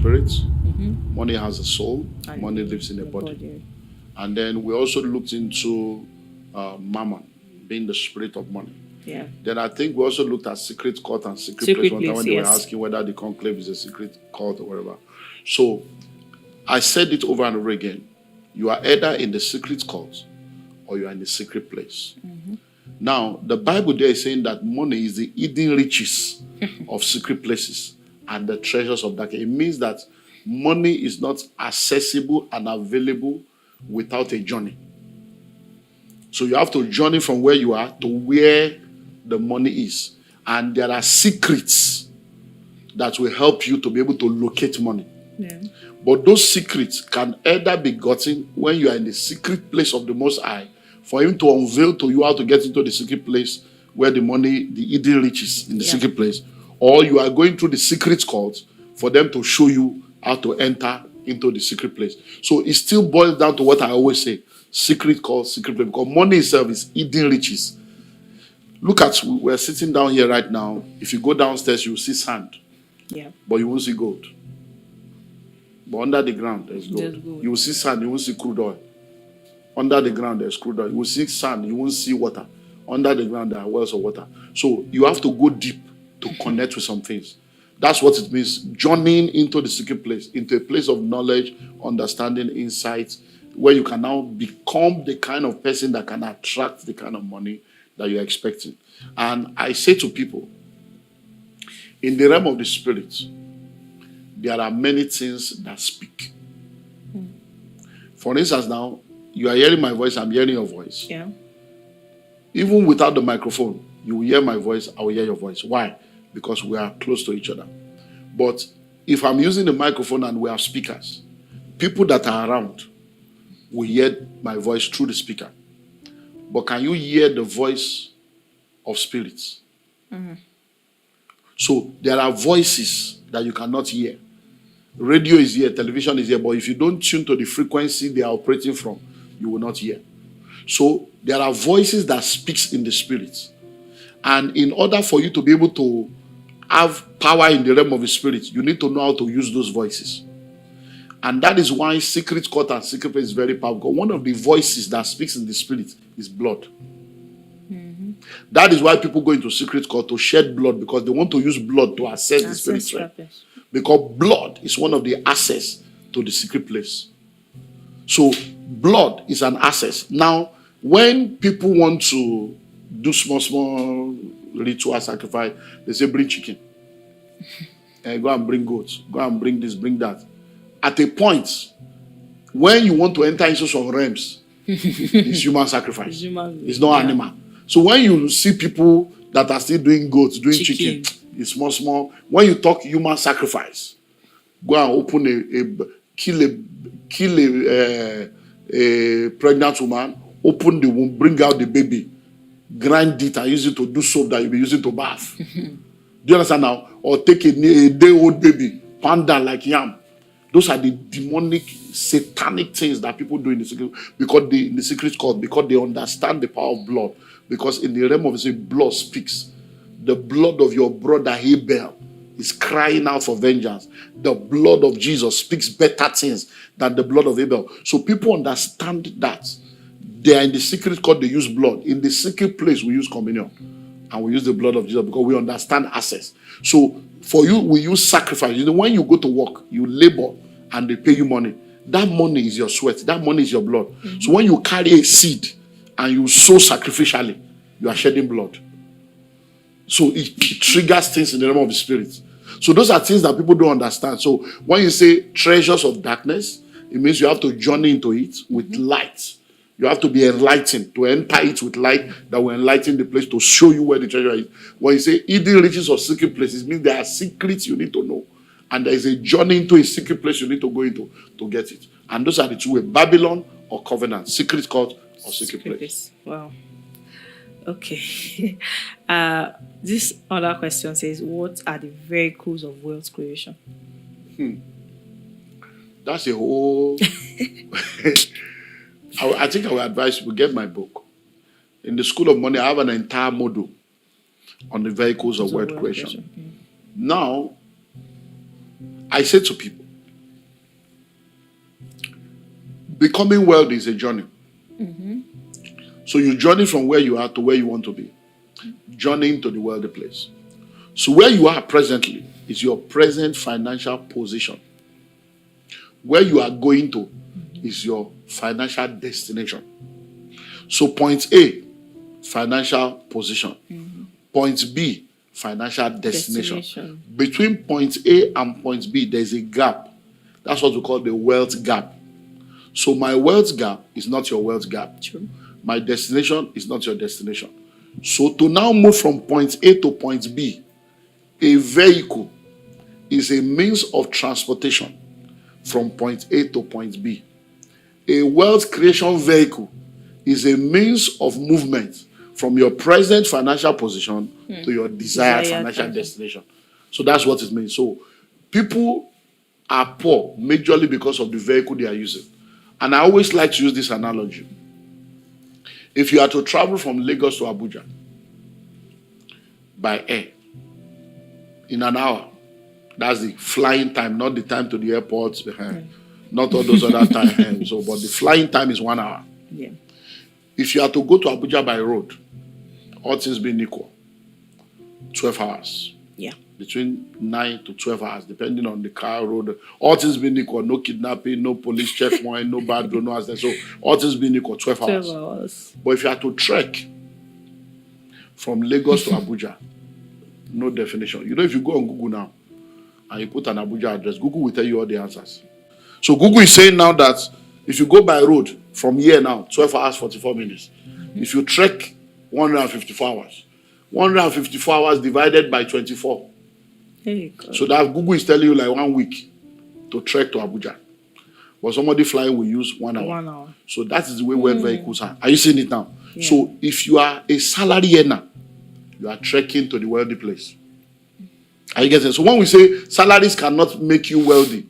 spirit. Money has a soul. And money lives in a body. And then we also looked into mammon, being the spirit of money. Yeah. Then I think we also looked at secret court and secret place one time when they were asking whether the conclave is a secret court or whatever. So I said it over and over again. You are either in the secret court or you are in the secret place. Now, the Bible there is saying that money is the hidden riches of secret places and the treasures of darkness. It means that money is not accessible and available without a journey. So you have to journey from where you are to where the money is. And there are secrets that will help you to be able to locate money. Yeah. But those secrets can either be gotten when you are in the secret place of the Most High, for him to unveil to you how to get into the secret place where the money, the hidden riches in the secret place, or you are going through the secret court for them to show you how to enter into the secret place. So it still boils down to what I always say, secret court, secret place, because money itself is hidden riches. Look at, we're sitting down here right now. If you go downstairs, you'll see sand. Yeah. But you won't see gold. But under the ground, there's gold. You will see sand, you won't see crude oil. Under the ground, there's crude oil. You will see sand, you won't see water. Under the ground, there are wells of water. So you have to go deep to connect with some things. That's what it means, journeying into the secret place, into a place of knowledge, understanding, insight, where you can now become the kind of person that can attract the kind of money that you're expecting. And I say to people, in the realm of the spirit, there are many things that speak. For instance, now, you are hearing my voice, I'm hearing your voice. Yeah. Even without the microphone, you will hear my voice, I will hear your voice. Why? Because we are close to each other. But if I'm using the microphone and we have speakers, people that are around will hear my voice through the speaker. But can you hear the voice of spirits? So there are voices that you cannot hear. Radio is here, television is here, but if you don't tune to the frequency they are operating from, you will not hear. So there are voices that speaks in the spirit. And in order for you to be able to have power in the realm of the spirit, you need to know how to use those voices. And that is why secret court and secret place is very powerful. One of the voices that speaks in the spirit is blood. That is why people go into secret court to shed blood, because they want to use blood to access the spirit realm. Because blood is one of the access to the secret place. So blood is an access. Now, when people want to do small ritual sacrifice, they say bring chicken. And go and bring goats. Go and bring this, bring that. At a point, when you want to enter into some realms, it's human sacrifice. It's not animal. So when you see people that are still doing goats, doing chicken, it's small. When you talk human sacrifice, go and open kill a pregnant woman, open the womb, bring out the baby, grind it and use it to do soap that you'll be using to bath. Do you understand now? Or take a day-old baby, pound down like yam. Those are the demonic, satanic things that people do in the secret, in the secret court, because they understand the power of blood. Because in the realm of the blood speaks. The blood of your brother Abel is crying out for vengeance. The blood of Jesus speaks better things than the blood of Abel. So people understand that. They are in the secret court, they use blood. In the secret place, we use communion. And we use the blood of Jesus because we understand access. So for you, we use sacrifice. You know, when you go to work, you labor and they pay you money. That money is your sweat. That money is your blood. So when you carry a seed and you sow sacrificially, you are shedding blood. So it triggers things in the realm of the spirit. So those are things that people don't understand. So when you say treasures of darkness, it means you have to journey into it with light. You have to be enlightened, to enter it with light that will enlighten the place to show you where the treasure is. When you say hidden riches or secret places, it means there are secrets you need to know. And there is a journey into a secret place you need to go into to get it. And those are the two ways, Babylon or covenant, secret court or secret place. Wow. Okay. This other question says, what are the vehicles of wealth creation? That's a whole... I think I will advise you to get my book. In the School of Money, I have an entire module on the vehicles of wealth creation. Now, I say to people, Becoming wealthy is a journey. So you journey from where you are to where you want to be. Journeying to the wealthy place. So where you are presently is your present financial position. Where you are going to is your financial destination. So point A, financial position. Point B, financial destination. Between point A and point B, there's a gap. That's what we call the wealth gap. So my wealth gap is not your wealth gap. True. My destination is not your destination. So to now move from point A to point B, a vehicle is a means of transportation from point A to point B. A wealth creation vehicle is a means of movement from your present financial position to your desired financial destination. So that's what it means. So people are poor majorly because of the vehicle they are using. And I always like to use this analogy. If you are to travel from Lagos to Abuja by air in an hour, that's the flying time, not the time to the airport, not all those other times. So, but the flying time is 1 hour. Yeah. If you are to go to Abuja by road, all things being equal, 12 hours. Yeah. Between 9 to 12 hours, depending on the car road. All things being equal, no kidnapping, no police checkpoint, no bad road, no accident. So all things being equal, 12 hours. 12 hours. But if you are to trek from Lagos to Abuja, no definition. You know, if you go on Google now and you put an Abuja address, Google will tell you all the answers. So Google is saying now that if you go by road from here now, 12 hours, 44 minutes. If you trek 154 hours, 154 hours divided by 24. There you go. So that Google is telling you like 1 week to trek to Abuja. But somebody flying will use 1 hour. 1 hour. So that is the way wealth vehicles are. Are you seeing it now? Yeah. So if you are a salary earner, you are trekking to the wealthy place. Are you getting it? So when we say salaries cannot make you wealthy,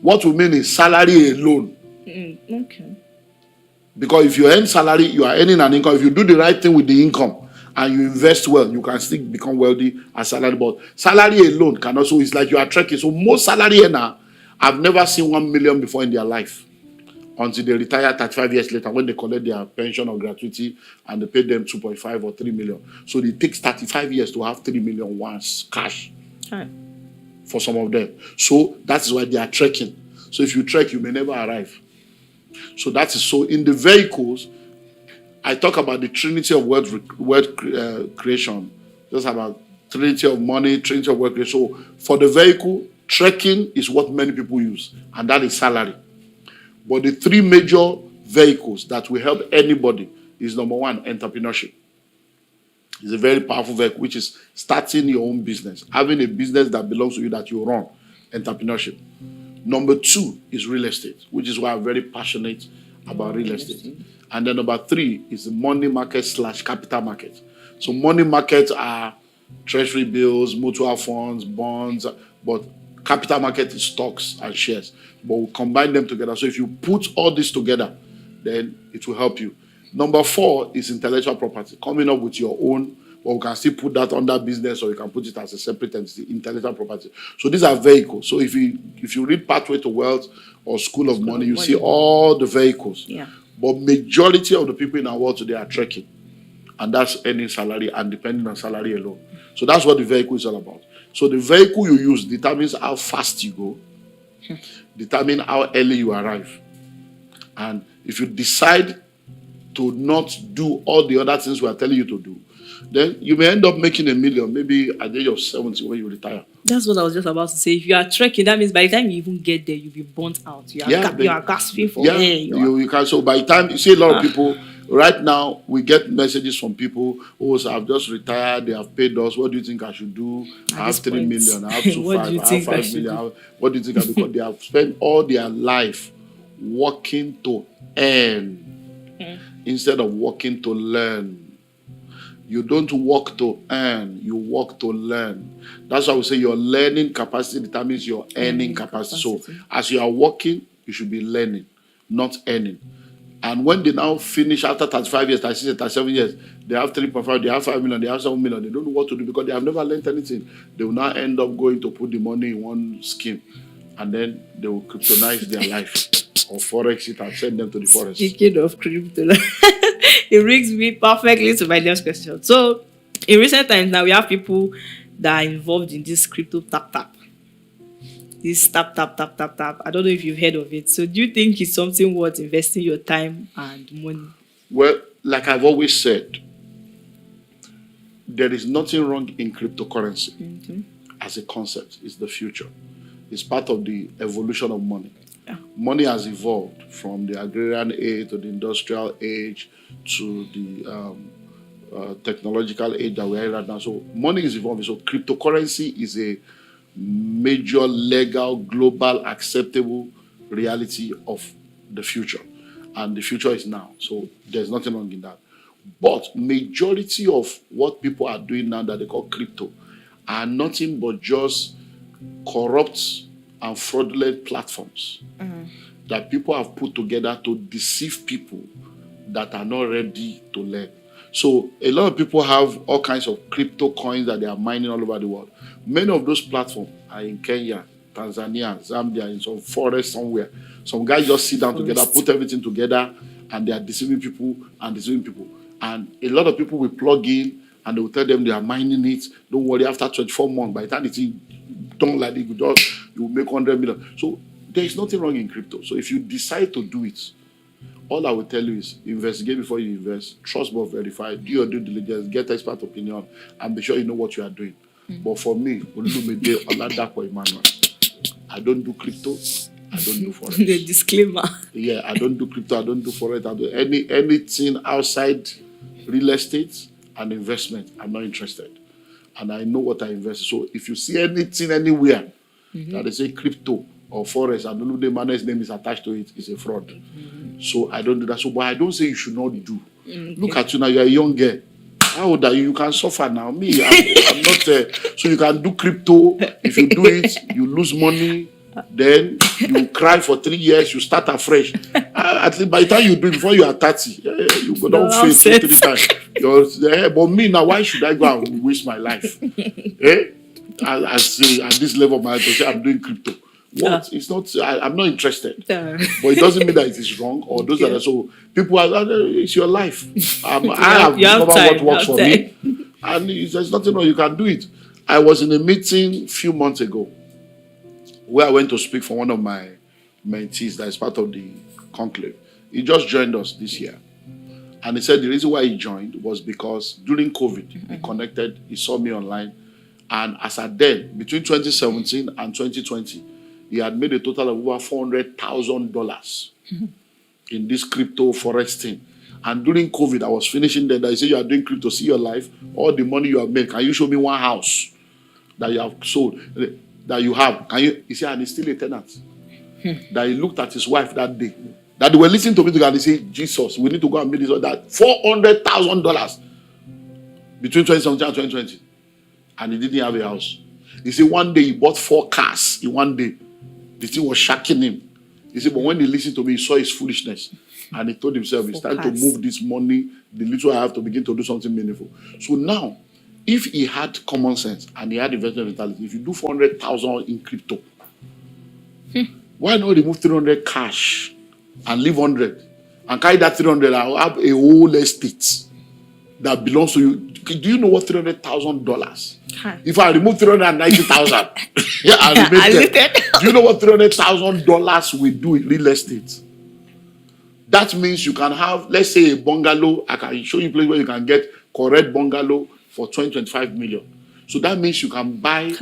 what we mean is salary alone. Okay. Because if you earn salary, you are earning an income. If you do the right thing with the income and you invest well, you can still become wealthy as salary. But salary alone can also, it's like you are trekking. So most salary earner have never seen 1 million before in their life until they retire 35 years later when they collect their pension or gratuity and they pay them 2.5 or 3 million. So it takes 35 years to have 3 million once cash. Right. For some of them. So that is why they are trekking. So if you trek, you may never arrive. So that is so in the vehicles, I talk about the trinity of wealth creation. Just about trinity of money, trinity of wealth creation. So for the vehicle, trekking is what many people use, and that is salary. But the three major vehicles that will help anybody is number one, entrepreneurship. It's a very powerful vehicle, which is starting your own business, having a business that belongs to you that you run, entrepreneurship. Number two is real estate, which is why I'm very passionate about real estate. And then number three is the money market / capital market. So money markets are treasury bills, mutual funds, bonds, but capital market is stocks and shares. But we combine them together. So if you put all this together, then it will help you. Number four is intellectual property, coming up with your own, or you can still put that under business, or you can put it as a separate entity, intellectual property. So these are vehicles. So if you read Pathway to Wealth or School of Money, you see all the vehicles. Yeah. But majority of the people in our world today are trekking, and that's earning salary and depending on salary alone. So that's what the vehicle is all about. So the vehicle you use determines how fast you go, determine how early you arrive. And if you decide to not do all the other things we are telling you to do, then you may end up making $1 million, maybe at the age of 70 when you retire. That's what I was just about to say. If you are trekking, that means by the time you even get there, you'll be burnt out. You are gasping for air. You can. So by the time you see a lot of people right now, we get messages from people who say, "I've just retired. They have paid us. What do you think I should do? I have 3 million. I have 2.5. I have 5 million. What do you think? Because they have spent all their life working to earn instead of working to learn. You don't work to earn, you work to learn. That's why we say your learning capacity determines your earning capacity. So as you are working, you should be learning, not earning. And when they now finish after 35 years, 36 years, 37 years, they have 3.5, they have 5 million, they have 7 million. They don't know what to do because they have never learned anything. They will now end up going to put the money in one scheme. And then they will kryptonize their life. or forex it and send them to the forest. Speaking of crypto, it brings me perfectly to my next question. So, in recent times now, we have people that are involved in this crypto tap tap. This tap tap tap tap tap. I don't know if you've heard of it. So, do you think it's something worth investing your time and money? Well, like I've always said, there is nothing wrong in cryptocurrency as a concept. It's the future. It's part of the evolution of money. Yeah. Money has evolved from the agrarian age to the industrial age to the technological age that we're in right now. So money is evolving. So cryptocurrency is a major legal, global, acceptable reality of the future. And the future is now. So there's nothing wrong in that. But majority of what people are doing now that they call crypto are nothing but just corrupt and fraudulent platforms that people have put together to deceive people that are not ready to learn. So a lot of people have all kinds of crypto coins that they are mining all over the world. Many of those platforms are in Kenya, Tanzania, Zambia, in some forest somewhere. Some guys just sit down together, put everything together, and they are deceiving people and deceiving people. And a lot of people will plug in and they will tell them they are mining it. Don't worry, after 24 months, by the time it's done like it, you will make 100 million. So there is nothing wrong in crypto. So if you decide to do it, all I will tell you is investigate before you invest, trust but verify, do your due diligence, get expert opinion, and be sure you know what you are doing. But for me, Olumide Emmanuel, I don't do crypto, I don't do forex. The disclaimer. Yeah, I don't do crypto, I don't do forex, I do anything outside real estate and investment. I'm not interested. And I know what I invest. So if you see anything anywhere that they say crypto or forex and Olumide Emmanuel's name is attached to it, it's a fraud. So I don't do that. So but I don't say you should not do. Look at you now, you're a young girl. How old are you? You can suffer now. Me, I'm not so you can do crypto. If you do it, you lose money. Then you cry for 3 years, you start afresh. At least by the time you do it, before you are 30, you go down face 2-3 times. But me now, why should I go and waste my life? I say at this level of my life, I say I'm doing crypto. What? It's not. I'm not interested. But it doesn't mean that it is wrong. Or those that are so people are. It's your life. I have discovered what works for me, and there's nothing wrong. You can do it. I was in a meeting a few months ago, where I went to speak for one of my mentees that is part of the conclave. He just joined us this year. And he said the reason why he joined was because during COVID, he connected, he saw me online. And as at then, between 2017 and 2020, he had made a total of over $400,000 in this crypto forex thing. And during COVID, I was finishing that. He said, you are doing crypto, see your life, all the money you have made. Can you show me one house that you have sold? That you have, can you? He said, and he's still a tenant. That he looked at his wife that day. That they were listening to me together. They say, Jesus, we need to go and make this or that. $400,000 between 2017 and 2020. And he didn't have a house. He said one day he bought 4 cars in one day. The thing was shocking him. He said, but when he listened to me, he saw his foolishness. And he told himself, it's time to move this money, the little I have, to begin to do something meaningful. So now, if he had common sense and he had investment mentality, if you do 400,000 in crypto, why not remove 300 cash and leave 100 and carry that 300 and have a whole estate that belongs to you? Do you know what $300,000? If I remove 390,000, yeah, I remain there. Do you know what $300,000 will do in real estate? That means you can have, let's say, a bungalow. I can show you a place where you can get correct bungalow for 25 million. So that means you can buy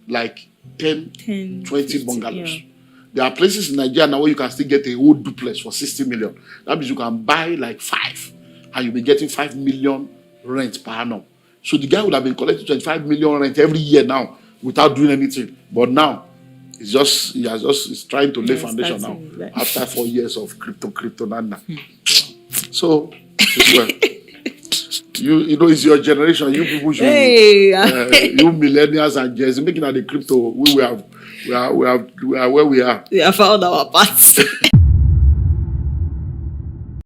like 10 20 bungalows. Yeah. There are places in Nigeria now where you can still get a whole duplex for 60 million. That means you can buy like 5 and you'll be getting 5 million rent per annum. So the guy would have been collecting 25 million rent every year now without doing anything. But now he's trying to lay foundation now after 4 years of crypto nana. So well, you know, it's your generation. You people should, you millennials and Gen Z, making at the crypto. We are where we are. We have found our path.